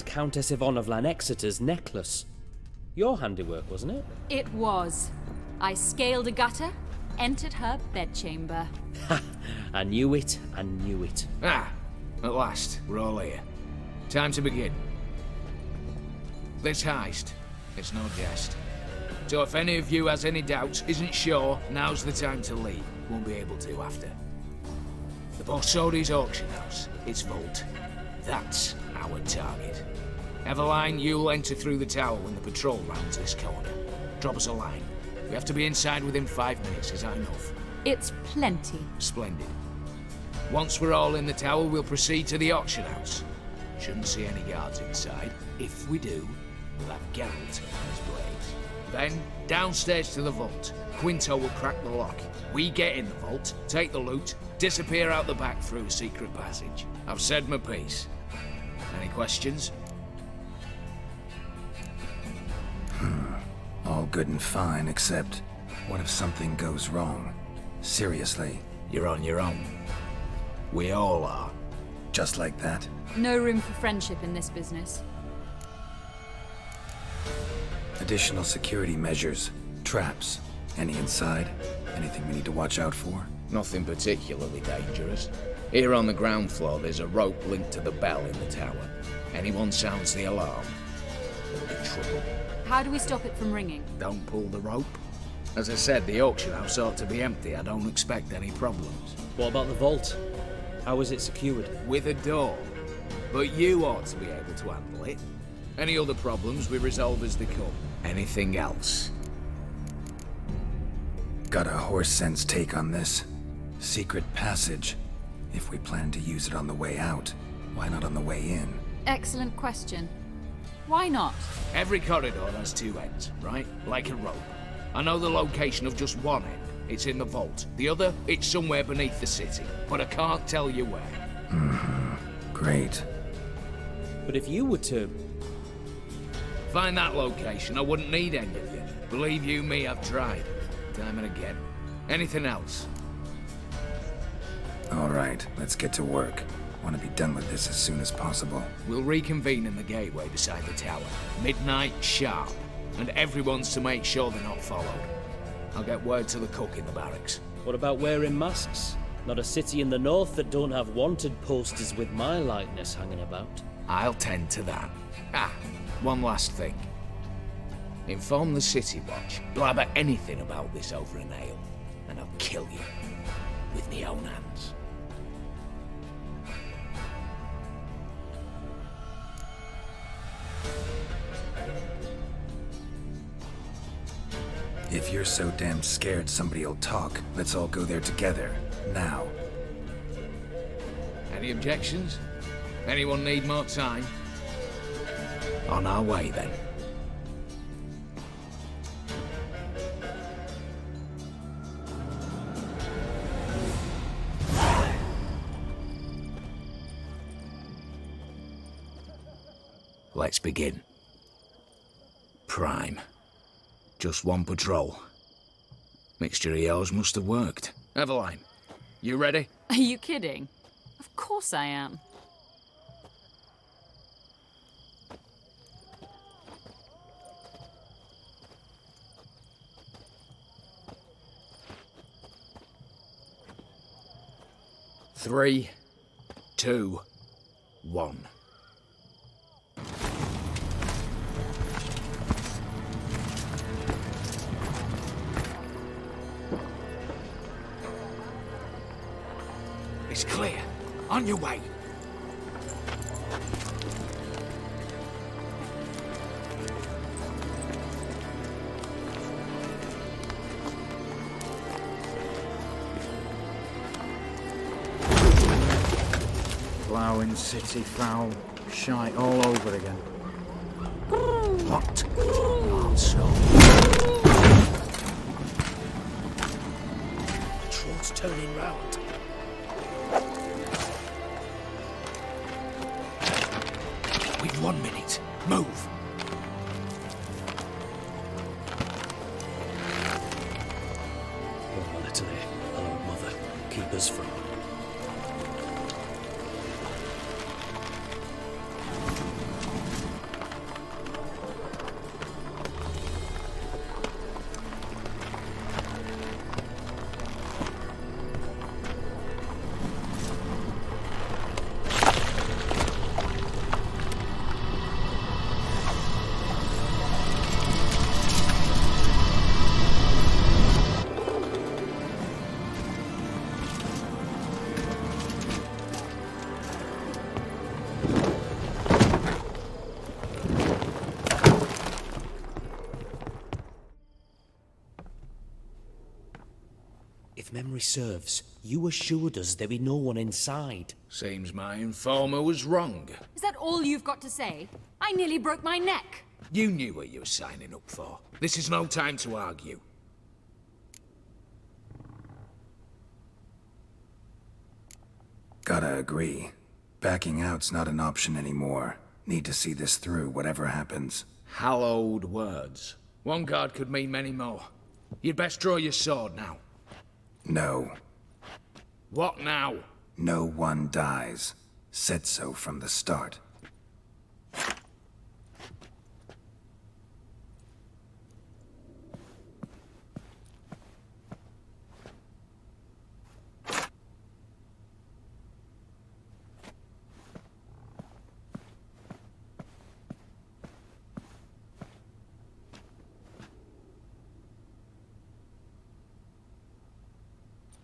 Countess Yvonne of Lanexeter's necklace. Your handiwork, wasn't it? It was. I scaled a gutter, entered her bedchamber. Ha! I knew it, I knew it. Ah, at last, we're all here. Time to begin. This heist, it's no jest. So if any of you has any doubts, isn't sure, now's the time to leave. Won't be able to after. The Borsodi's auction house, its vault. That's our target. Eveline, you'll enter through the tower when the patrol rounds this corner. Drop us a line. We have to be inside within 5 minutes, is that enough? It's plenty. Splendid. Once we're all in the tower, we'll proceed to the auction house. Shouldn't see any guards inside. If we do, we'll have Geralt and his blades. Then, downstairs to the vault. Quinto will crack the lock. We get in the vault, take the loot, disappear out the back through a secret passage. I've said my piece. Any questions? All good and fine, except what if something goes wrong? Seriously. You're on your own. We all are. Just like that? No room for friendship in this business. Additional security measures. Traps. Any inside? Anything we need to watch out for? Nothing particularly dangerous. Here on the ground floor, there's a rope linked to the bell in the tower. Anyone sounds the alarm, there'll be trouble. How do we stop it from ringing? Don't pull the rope. As I said, the auction house ought to be empty. I don't expect any problems. What about the vault? How is it secured? With a door. But you ought to be able to handle it. Any other problems we resolve as they come. Anything else? Got a horse sense take on this. Secret passage. If we plan to use it on the way out, why not on the way in? Excellent question. Why not? Every corridor has two ends, right? Like a rope. I know the location of just one end. It's in the vault. The other, it's somewhere beneath the city. But I can't tell you where. Great. But if you were to... Find that location, I wouldn't need any of you. Believe you me, I've tried. Time and again. Anything else? All right, let's get to work. Want to be done with this as soon as possible. We'll reconvene in the gateway beside the tower. Midnight sharp. And everyone's to make sure they're not followed. I'll get word to the cook in the barracks. What about wearing masks? Not a city in the north that don't have wanted posters with my likeness hanging about. I'll tend to that. Ah, one last thing. Inform the City Watch. Blabber anything about this over an ale, and I'll kill you. With my own hands. If you're so damn scared somebody'll talk, let's all go there together. Now. Any objections? Anyone need more time? On our way, then. Let's begin. Prime. Just one patrol. Mixture of yours must have worked. Eveline, you ready? Are you kidding? Of course I am. Three, two, one. It's clear. On your way. Ploughing city foul, shite all over again. What? Also. Patrol's turning round. We've 1 minute. Move. Oh, Natalie. Hello, Mother. Keep us from... If memory serves, you assured us there be no one inside. Seems my informer was wrong. Is that all you've got to say? I nearly broke my neck. You knew what you were signing up for. This is no time to argue. Gotta agree. Backing out's not an option anymore. Need to see this through, whatever happens. Hallowed words. One guard could mean many more. You'd best draw your sword now. No. What now? No one dies. Said so from the start.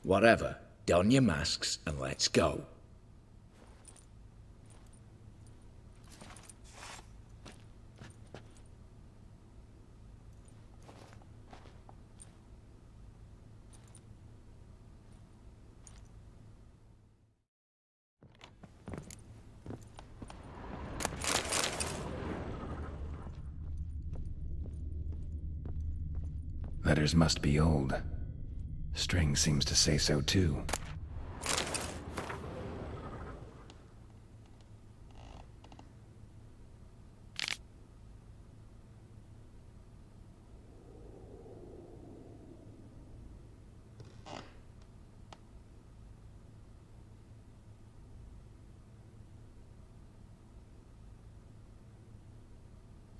Whatever. Don your masks and let's go. Letters must be old. String seems to say so too.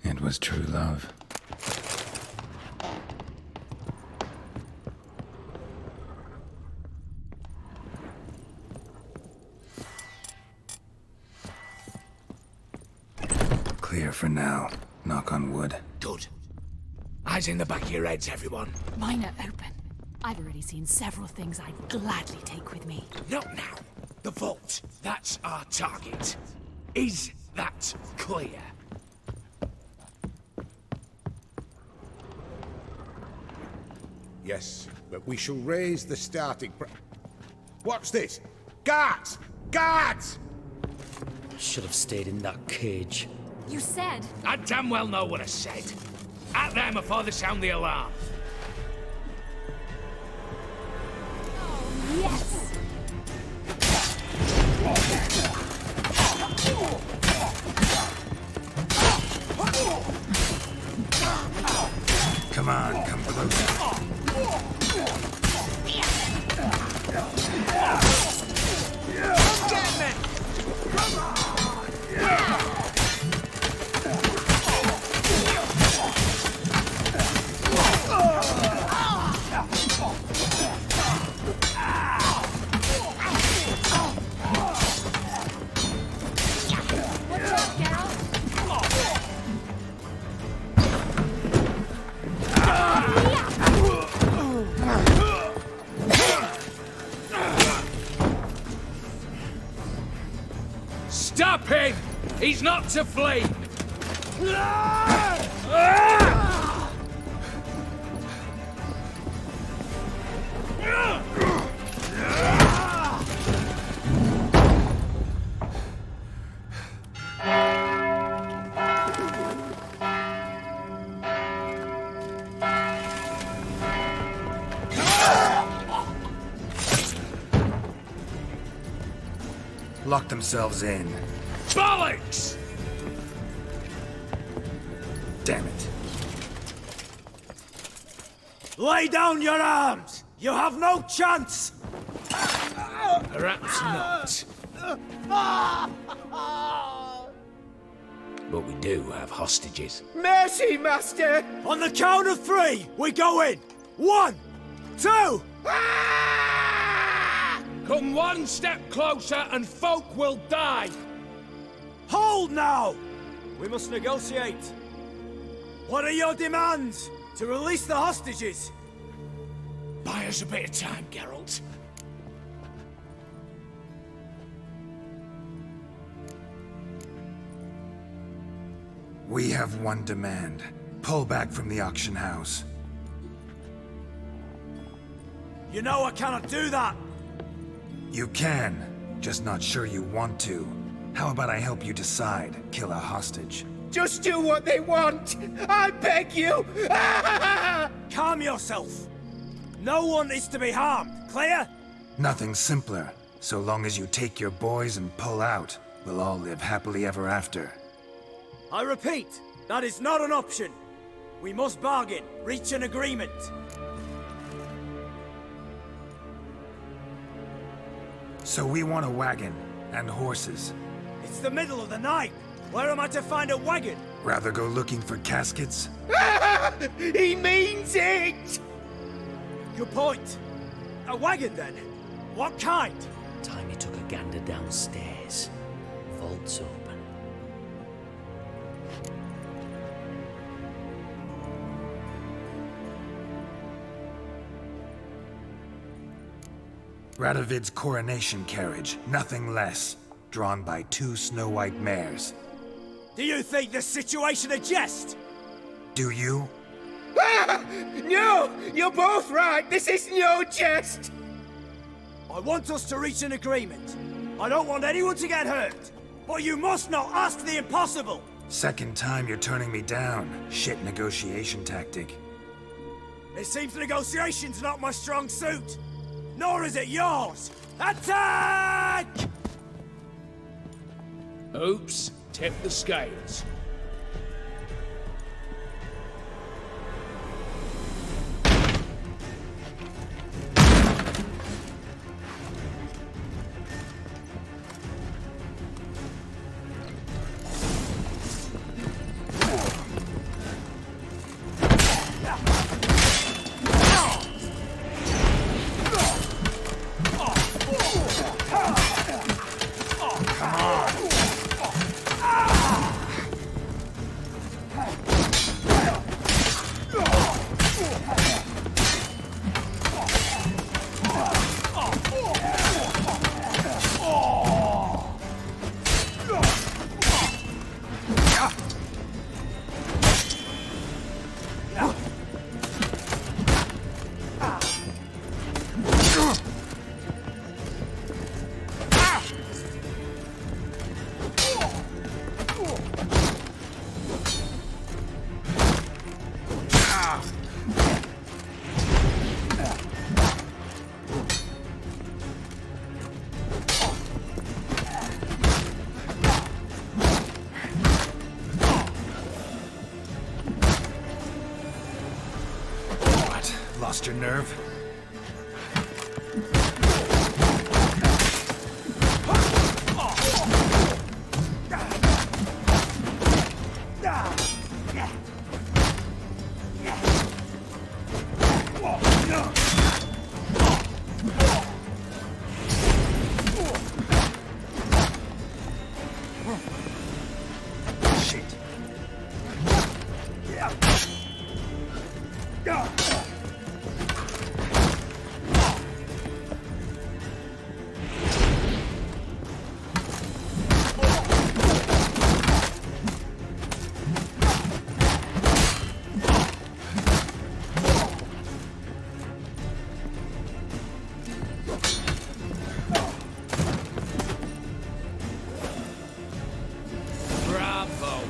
It was true love. Clear for now. Knock on wood. Good. Eyes in the back of your heads, everyone. Mine are open. I've already seen several things I'd gladly take with me. Not now. The vault. That's our target. Is that clear? Yes, but we shall raise the starting What's this? Guards! Guards! Should have stayed in that cage. You said... I damn well know what I said. At them before they sound the alarm. Oh, yes! Come on, come closer. Stop him! He's not to flee! Lock themselves in. Bollocks! Damn it. Lay down your arms! You have no chance! Perhaps not. But we do have hostages. Mercy, Master! On the count of three, we go in! 1, 2... Come one step closer and folk will die! Hold now! We must negotiate. What are your demands? To release the hostages? Buy us a bit of time, Geralt. We have one demand. Pull back from the auction house. You know I cannot do that! You can, just not sure you want to. How about I help you decide, kill a hostage? Just do what they want! I beg you! Calm yourself! No one is to be harmed, clear? Nothing simpler. So long as you take your boys and pull out, we'll all live happily ever after. I repeat, that is not an option. We must bargain, reach an agreement. So we want a wagon, and horses. It's the middle of the night. Where am I to find a wagon? Rather go looking for caskets? He means it! Good point. A wagon then? What kind? Time he took a gander downstairs. Vault's open. Radovid's coronation carriage, nothing less. Drawn by 2 snow-white mares. Do you think this situation a jest? Do you? No! You're both right! This is no jest! I want us to reach an agreement. I don't want anyone to get hurt. But you must not ask the impossible! Second time you're turning me down. Shit negotiation tactic. It seems negotiation's not my strong suit. Nor is it yours! Attack! Oops, tip the scales. Lost your nerve?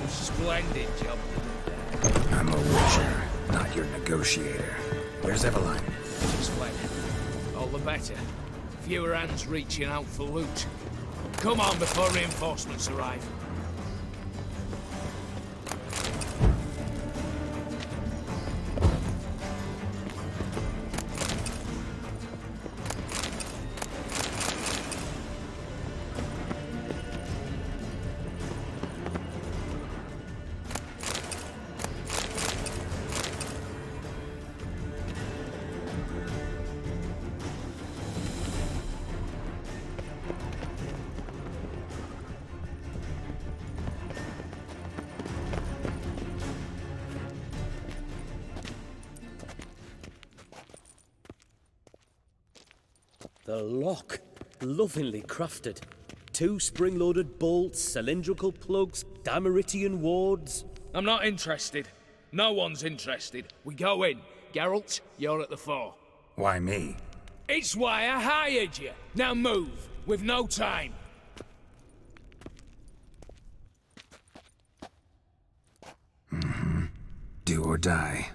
Splendid job. I'm a watcher, not your negotiator. Where's Eveline? Just fled. All the better. Fewer hands reaching out for loot. Come on before reinforcements arrive. The lock. Lovingly crafted. 2 spring-loaded bolts, cylindrical plugs, Dameritian wards. I'm not interested. No one's interested. We go in. Geralt, you're at the fore. Why me? It's why I hired you. Now move. We've no time. Do or die.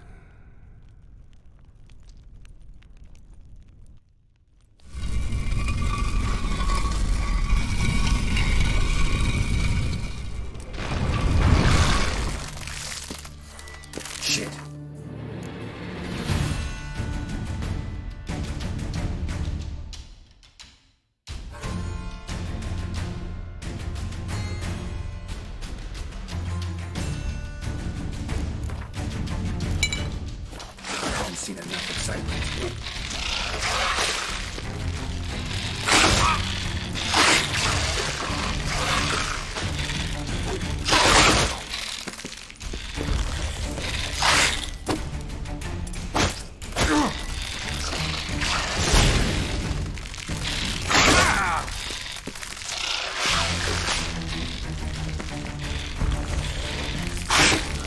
Shit. Haven't seen enough excitement.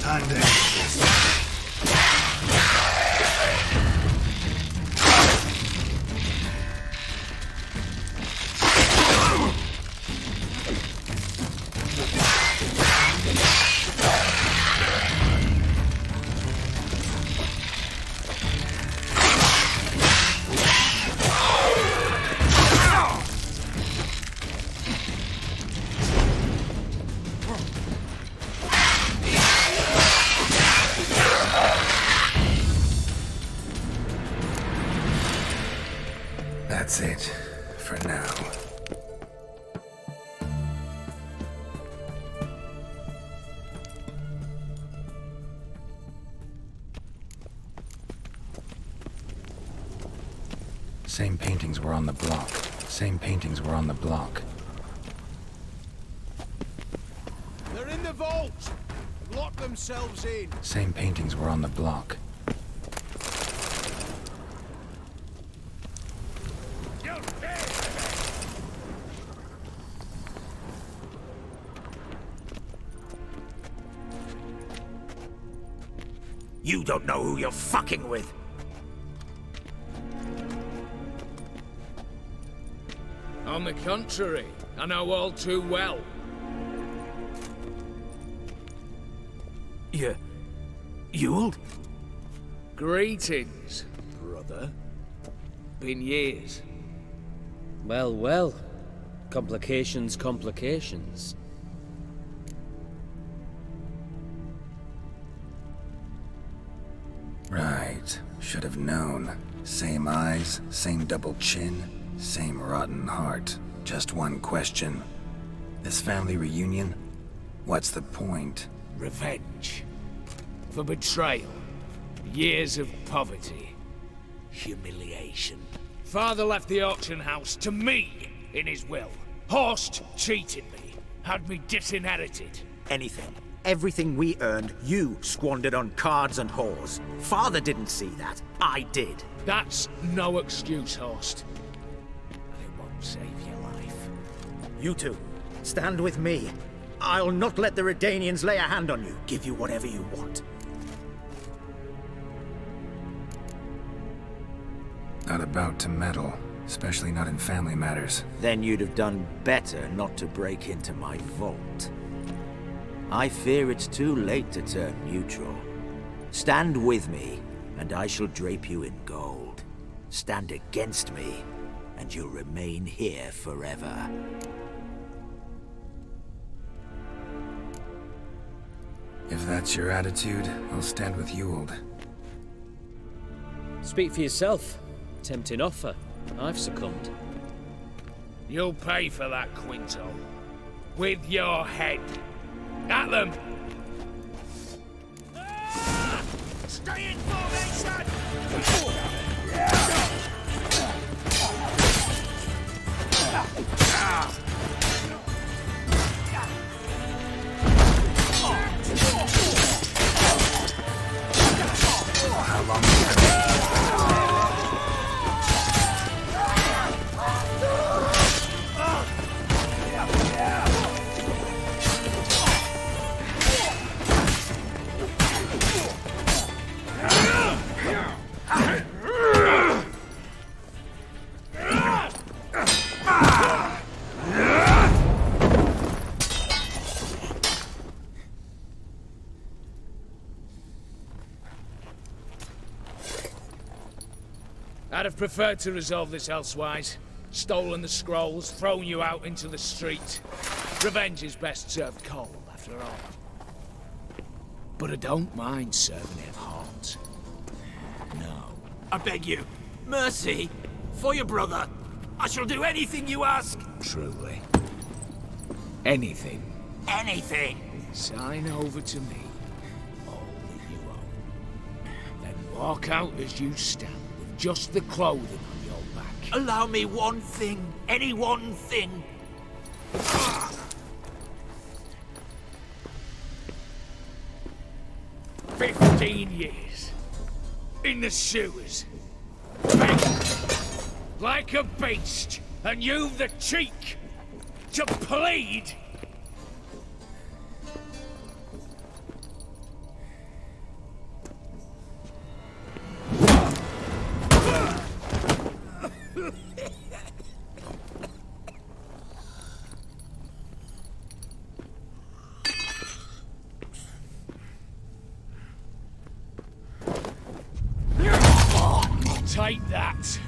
Time to end this. That's it, for now. Same paintings were on the block. Same paintings were on the block. They're in the vault! Lock themselves in! Same paintings were on the block. You don't know who you're fucking with. On the contrary, I know all too well. Ewald? Greetings, brother. Been years. Well, well. Complications, complications. Right. Should have known. Same eyes, same double chin, same rotten heart. Just one question. This family reunion? What's the point? Revenge. For betrayal. Years of poverty. Humiliation. Father left the auction house to me in his will. Horst cheated me. Had me disinherited. Anything. Everything we earned, you squandered on cards and whores. Father didn't see that. I did. That's no excuse, Horst. And it won't save your life. You two, stand with me. I'll not let the Redanians lay a hand on you. Give you whatever you want. Not about to meddle, especially not in family matters. Then you'd have done better not to break into my vault. I fear it's too late to turn neutral. Stand with me, and I shall drape you in gold. Stand against me, and you'll remain here forever. If that's your attitude, I'll stand with Ewald. Speak for yourself. Tempting offer. I've succumbed. You'll pay for that, Quinto. With your head. At them! Stay in formation! How long is that? I'd have preferred to resolve this elsewise. Stolen the scrolls, thrown you out into the street. Revenge is best served cold, after all. But I don't mind serving it hot. No. I beg you, mercy, for your brother. I shall do anything you ask. Truly. Anything. Anything. Sign over to me all that you own. Then walk out as you stand with just the clothing on your back. Allow me one thing, any one thing. 15 years. In the sewers. Begging. Like a beast. And you've the cheek to plead. Take that.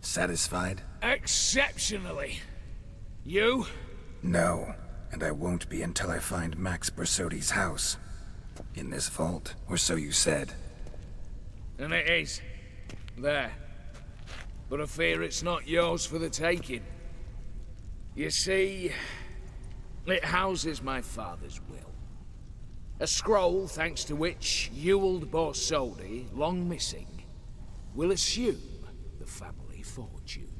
Satisfied? Exceptionally. You? No, and I won't be until I find Max Borsodi's house. In this vault, or so you said. And it is. There. But I fear it's not yours for the taking. You see, it houses my father's will. A scroll thanks to which Ewald Borsodi, long missing, will assume the family fortune.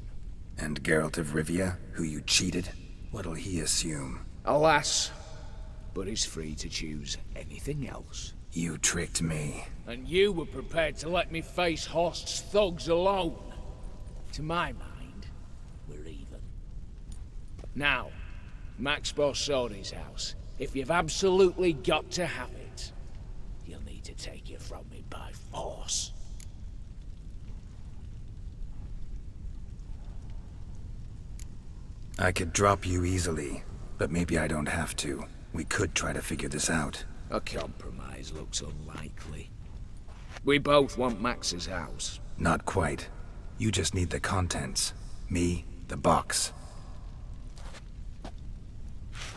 And Geralt of Rivia, who you cheated, what'll he assume? Alas, but he's free to choose anything else. You tricked me. And you were prepared to let me face Horst's thugs alone. To my mind, we're even. Now, Max Borsodi's house. If you've absolutely got to have it, you'll need to take it from me by force. I could drop you easily, but maybe I don't have to. We could try to figure this out. A compromise looks unlikely. We both want Max's house. Not quite. You just need the contents. Me, the box.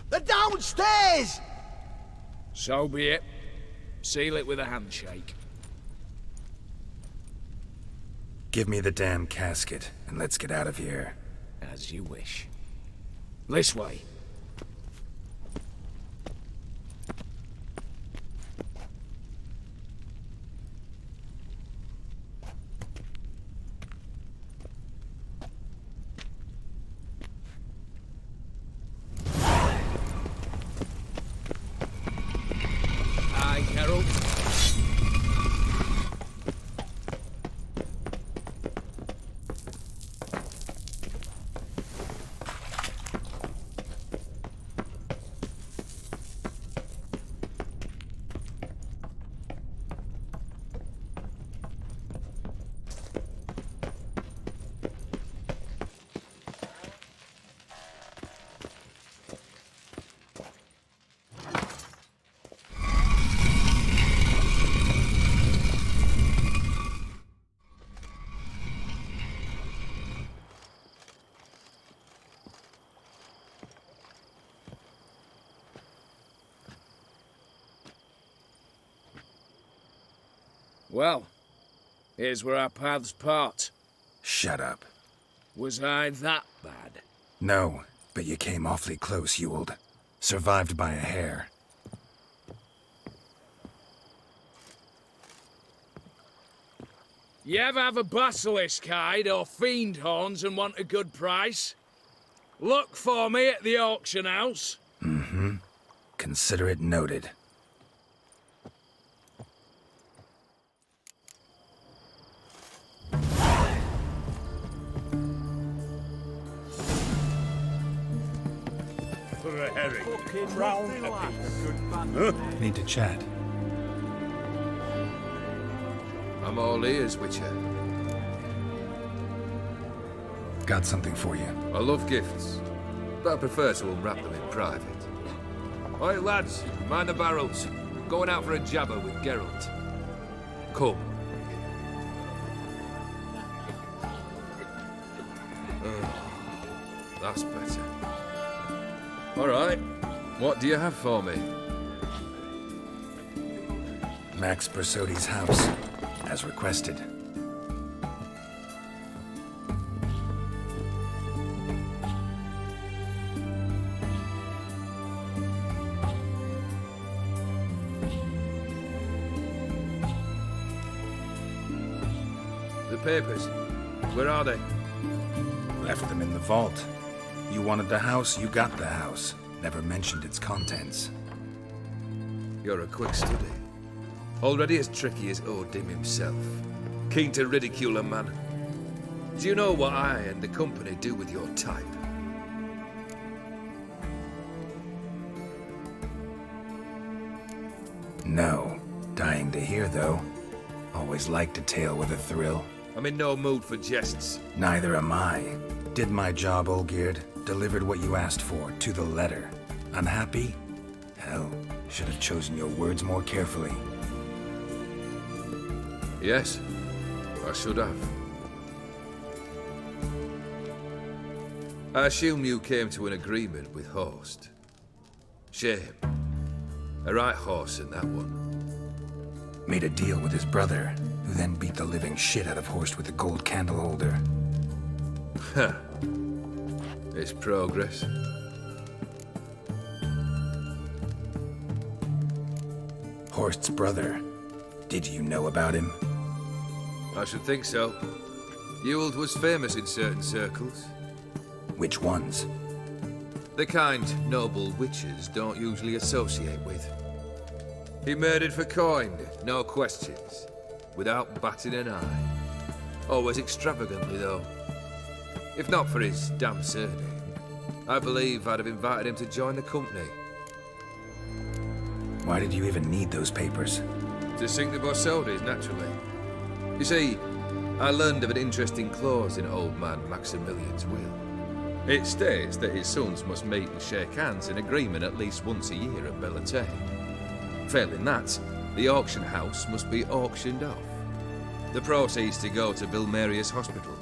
They're downstairs! So be it. Seal it with a handshake. Give me the damn casket, and let's get out of here. As you wish. This way. Aye, Geralt. Well, here's where our paths part. Shut up. Was I that bad? No, but you came awfully close, Ewald. Survived by a hair. You ever have a basilisk hide or fiend horns and want a good price? Look for me at the auction house. Mm-hmm. Consider it noted. For a herring. Crown a piece. Need to chat. I'm all ears, Witcher. Got something for you. I love gifts, but I prefer to unwrap them in private. Oi, lads, mind the barrels. Going out for a jabber with Geralt. Come. That's better. All right. What do you have for me? Max Borsodi's house, as requested. The papers. Where are they? Left them in the vault. You wanted the house, you got the house. Never mentioned its contents. You're a quick study. Already as tricky as Odin himself. Keen to ridicule a man. Do you know what I and the company do with your type? No. Dying to hear, though. Always liked a tale with a thrill. I'm in no mood for jests. Neither am I. Did my job, Olgierd. Delivered what you asked for, to the letter. Unhappy? Hell, should have chosen your words more carefully. Yes, I should have. I assume you came to an agreement with Horst. Shame. A right horse in that one. Made a deal with his brother, who then beat the living shit out of Horst with a gold candle holder. Huh. It's progress. Horst's brother. Did you know about him? I should think so. Ewald was famous in certain circles. Which ones? The kind noble witches don't usually associate with. He murdered for coin, no questions, without batting an eye. Always extravagantly, though. If not for his damn surname, I believe I'd have invited him to join the company. Why did you even need those papers? To sink the Borsodis, naturally. You see, I learned of an interesting clause in old man Maximilian's will. It states that his sons must meet and shake hands in agreement at least once a year at Bellatane. Failing that, the auction house must be auctioned off. The proceeds to go to Vilmerius Hospital.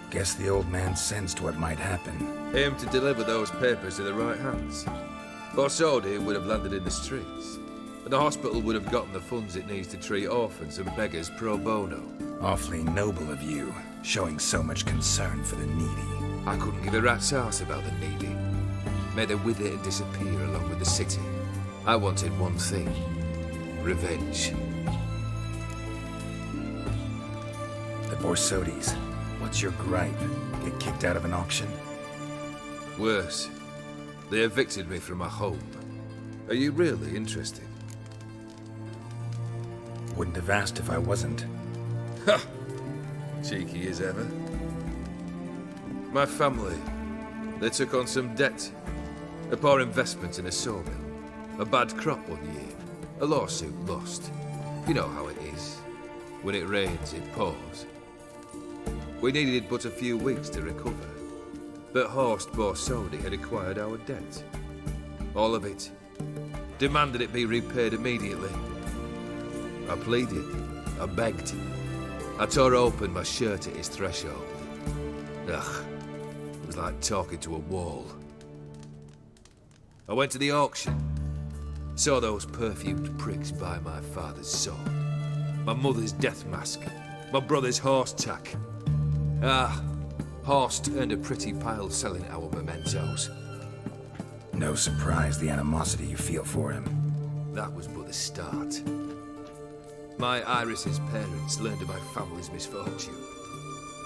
Guess the old man sensed what might happen. Aimed to deliver those papers to the right hands. Borsodi would have landed in the streets, and the hospital would have gotten the funds it needs to treat orphans and beggars pro bono. Awfully noble of you, showing so much concern for the needy. I couldn't give a rat's ass about the needy. May they wither and disappear along with the city. I wanted one thing. Revenge. The Borsodis. What's your gripe? Get kicked out of an auction? Worse. They evicted me from my home. Are you really interested? Wouldn't have asked if I wasn't. Ha! Cheeky as ever. My family, they took on some debt. A poor investment in a sawmill. A bad crop one year. A lawsuit lost. You know how it is. When it rains, it pours. We needed but a few weeks to recover. But Horst Borsodi had acquired our debt. All of it. Demanded it be repaid immediately. I pleaded. I begged. I tore open my shirt at his threshold. Ugh. It was like talking to a wall. I went to the auction. Saw those perfumed pricks buy my father's sword. My mother's death mask. My brother's horse tack. Ah, Horst earned a pretty pile selling our mementos. No surprise the animosity you feel for him. That was but the start. My Iris's parents learned of my family's misfortune,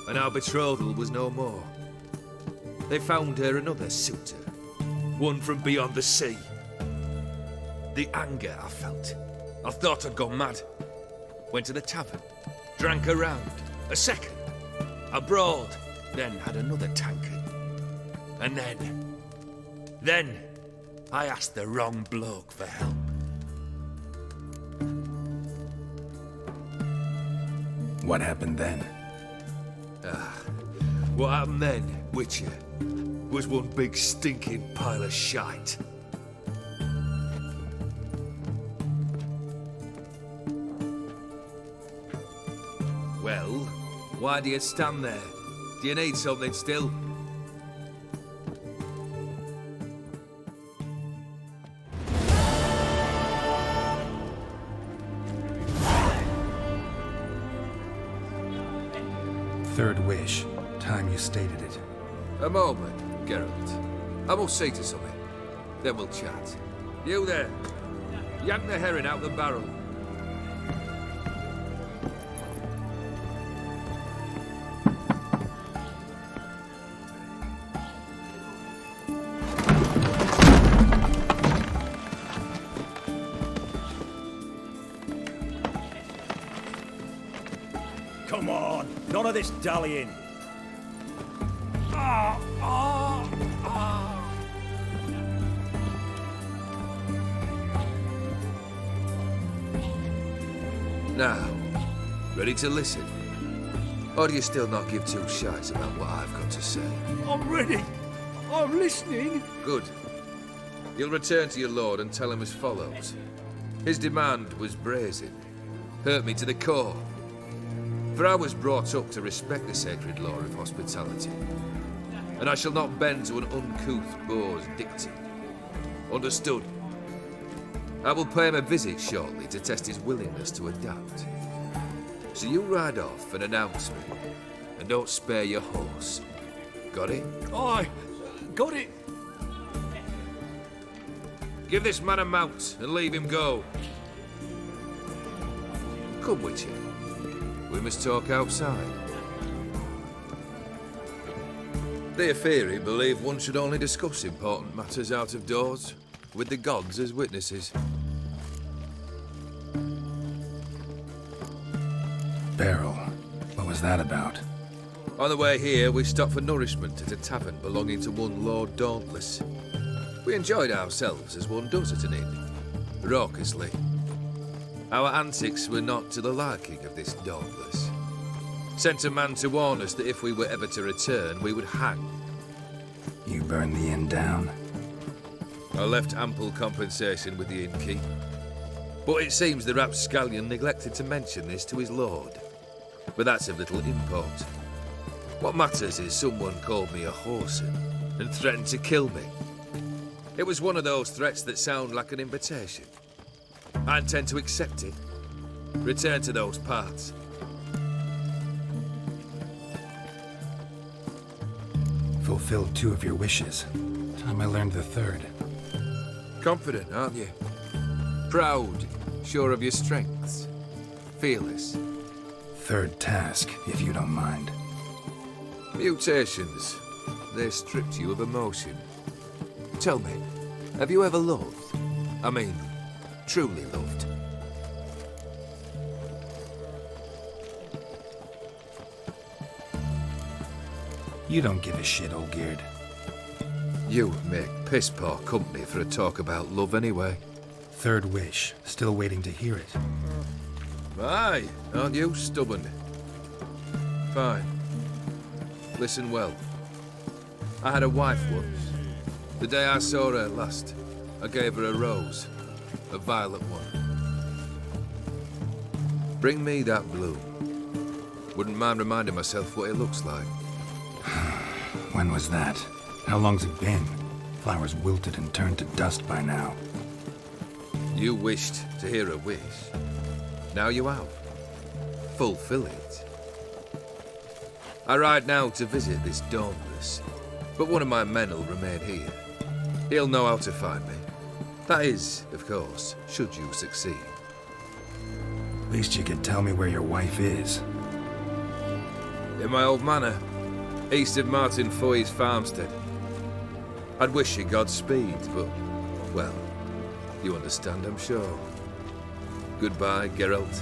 and our betrothal was no more. They found her another suitor, one from beyond the sea. The anger I felt. I thought I'd gone mad. Went to the tavern, drank a round, a second. I brawled, then had another tankard. And then I asked the wrong bloke for help. What happened then? What happened then, Witcher, was one big stinking pile of shite. Well, why do you stand there? Do you need something still? Third wish. Time you stated it. A moment, Geralt. I must see to something. Then we'll chat. You there. Yank the herring out the barrel. Come on, none of this dallying. Now, ready to listen? Or do you still not give two shites about what I've got to say? I'm ready. I'm listening. Good. You'll return to your lord and tell him as follows. His demand was brazen. Hurt me to the core. For I was brought up to respect the sacred law of hospitality. And I shall not bend to an uncouth boor's dictum. Understood? I will pay him a visit shortly to test his willingness to adapt. So you ride off and announce me, and don't spare your horse. Got it? Aye, got it. Give this man a mount and leave him go. Come, Witcher. We must talk outside. The Aetheri believe one should only discuss important matters out of doors, with the gods as witnesses. Beryl, what was that about? On the way here, we stopped for nourishment at a tavern belonging to one Lord Dauntless. We enjoyed ourselves as one does at an inn, raucously. Our antics were not to the liking of this Dauntless. Sent a man to warn us that if we were ever to return, we would hang. You burned the inn down? I left ample compensation with the innkeep. But it seems the rapscallion neglected to mention this to his lord. But that's of little import. What matters is someone called me a whoreson and threatened to kill me. It was one of those threats that sound like an invitation. I intend to accept it. Return to those parts. Fulfilled 2 of your wishes. Time I learned the 3rd. Confident, aren't you? Proud, sure of your strengths. Fearless. 3rd task, if you don't mind. Mutations. They stripped you of emotion. Tell me, have you ever loved? I mean, truly loved? You don't give a shit, Olgierd. You make piss-poor company for a talk about love anyway. 3rd wish. Still waiting to hear it. Aye, aren't you stubborn? Fine. Listen well. I had a wife once. The day I saw her last, I gave her a rose. A violet one. Bring me that bloom. Wouldn't mind reminding myself what it looks like. When was that? How long's it been? Flowers wilted and turned to dust by now. You wished to hear a wish. Now you have. Fulfill it. I ride now to visit this Dauntless, but one of my men will remain here. He'll know how to find me. That is, of course, should you succeed. Least you could tell me where your wife is. In my old manor, east of Martin Foy's farmstead. I'd wish you Godspeed, but, well, you understand, I'm sure. Goodbye, Geralt.